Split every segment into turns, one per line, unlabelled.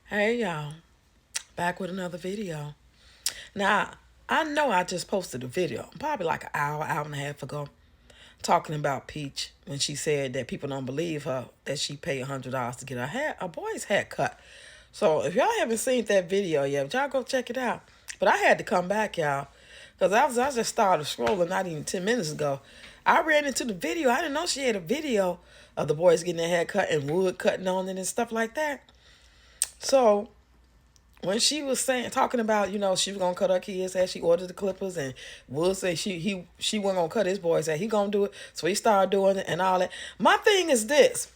Hey y'all, back with another video. Now, I know I just posted a video, probably like an hour and a half ago, talking about Peach when she said that people don't believe her that she paid $100 to get a boy's hair cut. So if y'all haven't seen that video yet, y'all go check it out. But I had to come back, y'all, because I just started scrolling not even 10 minutes ago. I ran into the video. I didn't know she had a video of the boys getting their hair cut and wood cutting on it and stuff like that. So when she was talking about, she was gonna cut her kids' hair, she ordered the clippers, and Wood said she wasn't gonna cut his boy's hair. He gonna do it, so he started doing it and all that. My thing is this: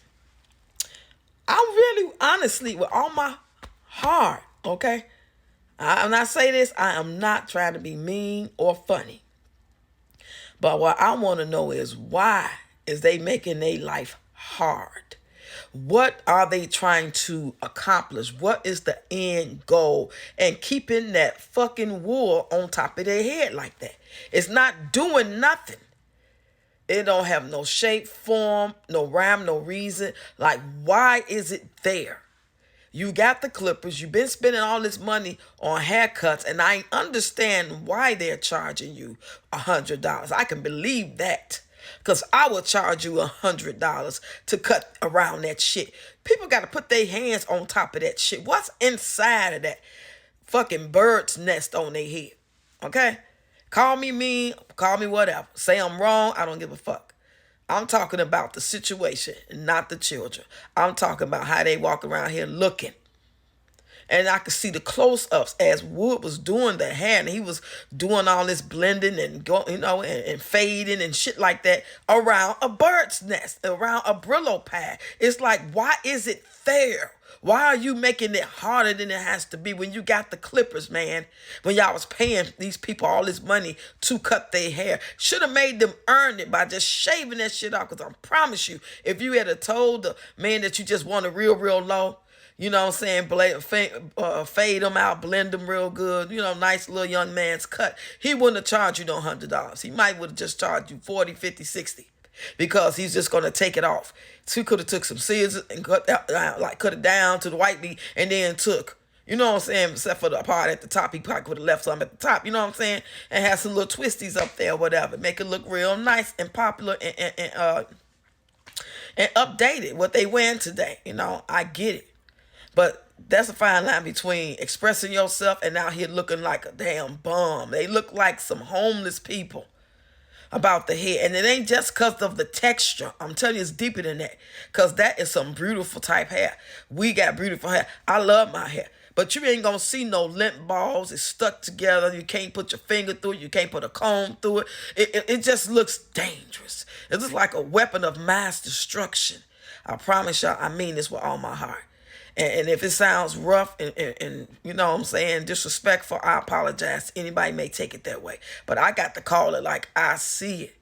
I'm really, honestly, with all my heart, okay. When I say this, I am not trying to be mean or funny, but what I want to know is why is they making their life hard? What are they trying to accomplish? What is the end goal? And keeping that fucking wool on top of their head like that. It's not doing nothing. It don't have no shape, form, no rhyme, no reason. Like, why is it there? You got the clippers. You've been spending all this money on haircuts, and I understand why they're charging you $100. I can believe that. Because I will charge you $100 to cut around that shit. People got to put their hands on top of that shit. What's inside of that fucking bird's nest on their head? Okay? Call me mean, call me whatever. Say I'm wrong, I don't give a fuck. I'm talking about the situation, not the children. I'm talking about how they walk around here looking. And I could see the close-ups as Wood was doing the hair, and he was doing all this blending and and fading and shit like that around a bird's nest, around a Brillo pad. It's like, why is it there? Why are you making it harder than it has to be when you got the clippers, man? When y'all was paying these people all this money to cut their hair. Should have made them earn it by just shaving that shit off. Because I promise you, if you had told the man that you just want a real, real low, fade them out, blend them real good, nice little young man's cut, he wouldn't have charged you no $100. He might would have just charged you 40, 50, 60, because he's just going to take it off. So he could have took some scissors and cut it down to the white meat, and then took, except for the part at the top, he probably could have left some at the top, and have some little twisties up there or whatever, make it look real nice and popular and updated, what they wearing today. I get it. But that's a fine line between expressing yourself and out here looking like a damn bum. They look like some homeless people about the hair. And it ain't just because of the texture. I'm telling you, it's deeper than that. Because that is some beautiful type hair. We got beautiful hair. I love my hair. But you ain't going to see no lint balls. It's stuck together. You can't put your finger through it. You can't put a comb through it. It just looks dangerous. It looks like a weapon of mass destruction. I promise y'all, I mean this with all my heart. And if it sounds rough and disrespectful, I apologize. Anybody may take it that way. But I got to call it like I see it.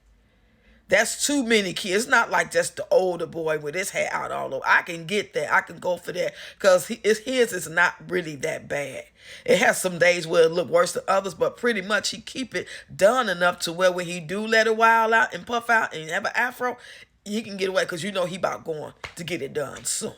That's too many kids. It's not like just the older boy with his hair out all over. I can get that. I can go for that. Because his is not really that bad. It has some days where it look worse than others, but pretty much he keep it done enough to where when he do let it wild out and puff out and have an afro, he can get away because he about going to get it done soon.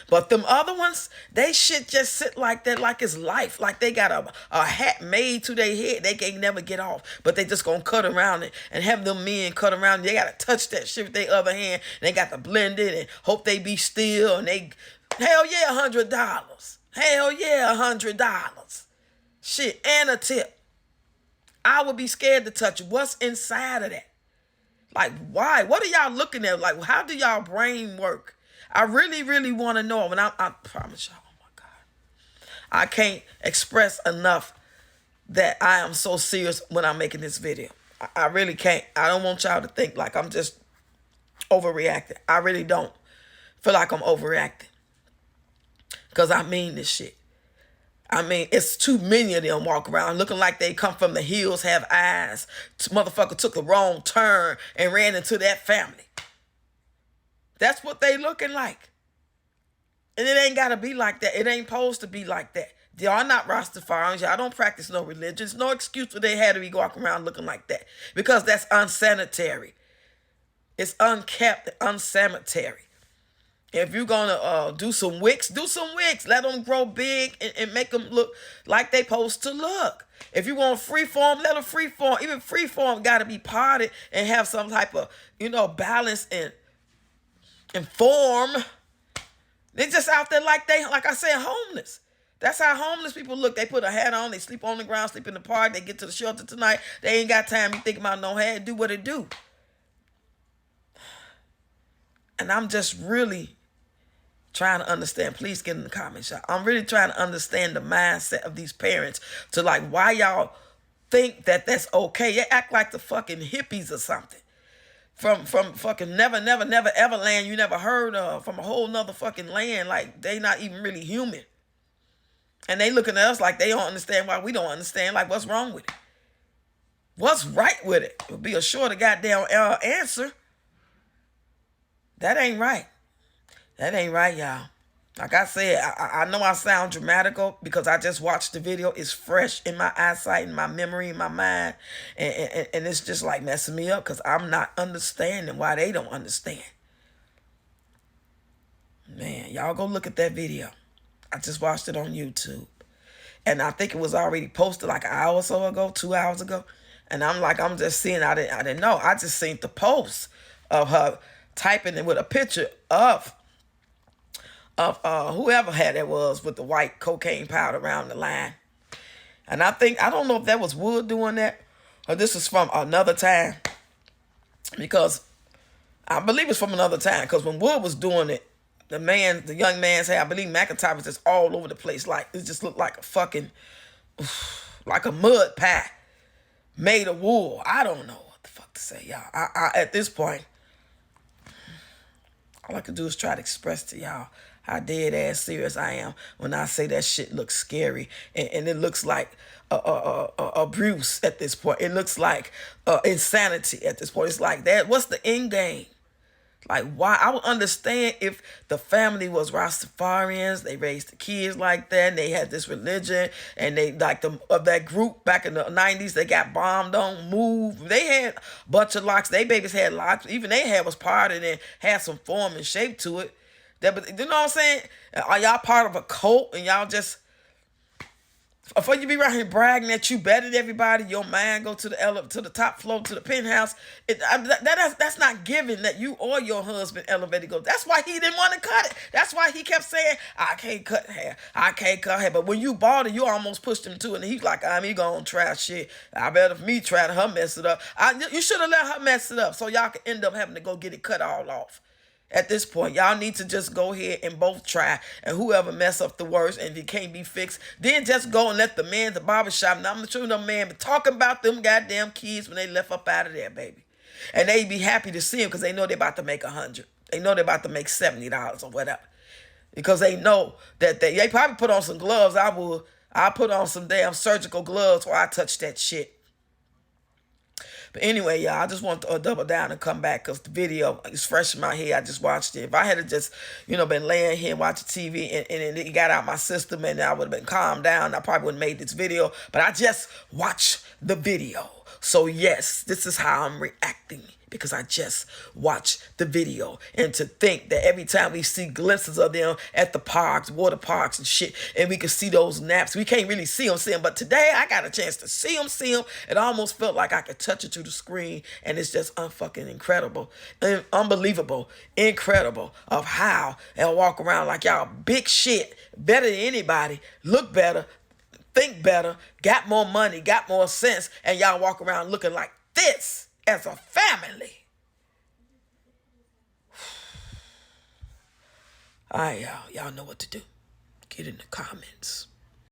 But them other ones, they shit just sit like that, like it's life. Like they got a hat made to their head. They can't never get off. But they just gonna cut around it and have them men cut around it. They gotta touch that shit with their other hand. They got to blend it and hope they be still. And hell yeah, $100. Hell yeah, $100. Shit, and a tip. I would be scared to touch it. What's inside of that? Like, why? What are y'all looking at? Like, how do y'all brain work? I really, really want to know. And I promise y'all, oh my God, I can't express enough that I am so serious when I'm making this video. I really can't. I don't want y'all to think like I'm just overreacting. I really don't feel like I'm overreacting. Because I mean this shit. I mean, it's too many of them walk around looking like they come from the hills, have eyes. Motherfucker took a wrong turn and ran into that family. That's what they looking like. And it ain't got to be like that. It ain't supposed to be like that. Y'all not Rastafarians. Y'all don't practice no religion. There's no excuse for they had to be walking around looking like that. Because that's unsanitary. It's unkept, unsanitary. If you're gonna do some wicks, do some wicks. Let them grow big and make them look like they supposed to look. If you want free form, let them free form. Even free form got to be parted and have some type of, balance and form. They just out there like I said, homeless. That's how homeless people look. They put a hat on, they sleep on the ground, sleep in the park, they get to the shelter tonight. They ain't got time to think about no hat, do what it do. And I'm just really trying to understand. Please get in the comments, y'all. I'm really trying to understand the mindset of these parents to why y'all think that that's okay. You act like the fucking hippies or something. From fucking never ever land you never heard of, from a whole nother fucking land, like they not even really human. And they looking at us like they don't understand why we don't understand, like what's wrong with it? What's right with it? It'll be a shorter goddamn answer. That ain't right. That ain't right, y'all. Like I said, I know I sound dramatical because I just watched the video. It's fresh in my eyesight, in my memory, in my mind. And it's just like messing me up because I'm not understanding why they don't understand. Man, y'all go look at that video. I just watched it on YouTube. And I think it was already posted like an hour or so ago, 2 hours ago. And I'm just seeing, I didn't know. I just seen the post of her typing it with a picture of whoever had it was with the white cocaine powder around the line. And I don't know if that was Wood doing that or this is from another time, because I believe it's from another time, because when Wood was doing it, the young man's hair, I believe McIntyre was just all over the place. Like, it just looked like a fucking, like a mud pie made of wool. I don't know what the fuck to say, y'all. I at this point, all I can do is try to express to y'all how dead ass serious I am when I say that shit looks scary and it looks like abuse at this point. It looks like insanity at this point. It's like that. What's the end game? Like, why? I would understand if the family was Rastafarians, they raised the kids like that, and they had this religion, and they like that group back in the 90s, they got bombed on, moved. They had a bunch of locks. They babies had locks. Even they had was parted and had some form and shape to it. But you know what I'm saying? Are y'all part of a cult and y'all just, before you be right here bragging that you better than everybody, your man go to the top floor, to the penthouse. That's not giving that you or your husband elevated go. That's why he didn't want to cut it. That's why he kept saying, I can't cut hair. I can't cut hair. But when you bought it, you almost pushed him to it. And he's like, he gonna try shit. I better me try to her mess it up. You should have let her mess it up so y'all could end up having to go get it cut all off. At this point, y'all need to just go ahead and both try. And whoever mess up the worst, and if it can't be fixed, then just go and let the man at the barbershop. Now, I'm not sure no man, but talk about them goddamn kids when they left up out of there, baby. And they be happy to see them because they know they're about to make $100. They know they're about to make $70 or whatever. Because they know that they probably put on some gloves. I put on some damn surgical gloves while I touch that shit. But anyway, y'all, I just want to double down and come back because the video is fresh in my head. I just watched it. If I had just, been laying here watching TV and it got out my system and I would have been calmed down, I probably would have made this video. But I just watched the video. So yes, this is how I'm reacting, because I just watched the video. And to think that every time we see glimpses of them at the parks, water parks and shit, and we can see those naps, we can't really see them. But today I got a chance to see them. It almost felt like I could touch it through the screen. And it's just unfucking incredible, unbelievable, incredible of how they'll walk around like y'all big shit, better than anybody, look better, think better, got more money, got more sense, and y'all walk around looking like this as a family. All right, y'all know what to do. Get in the comments.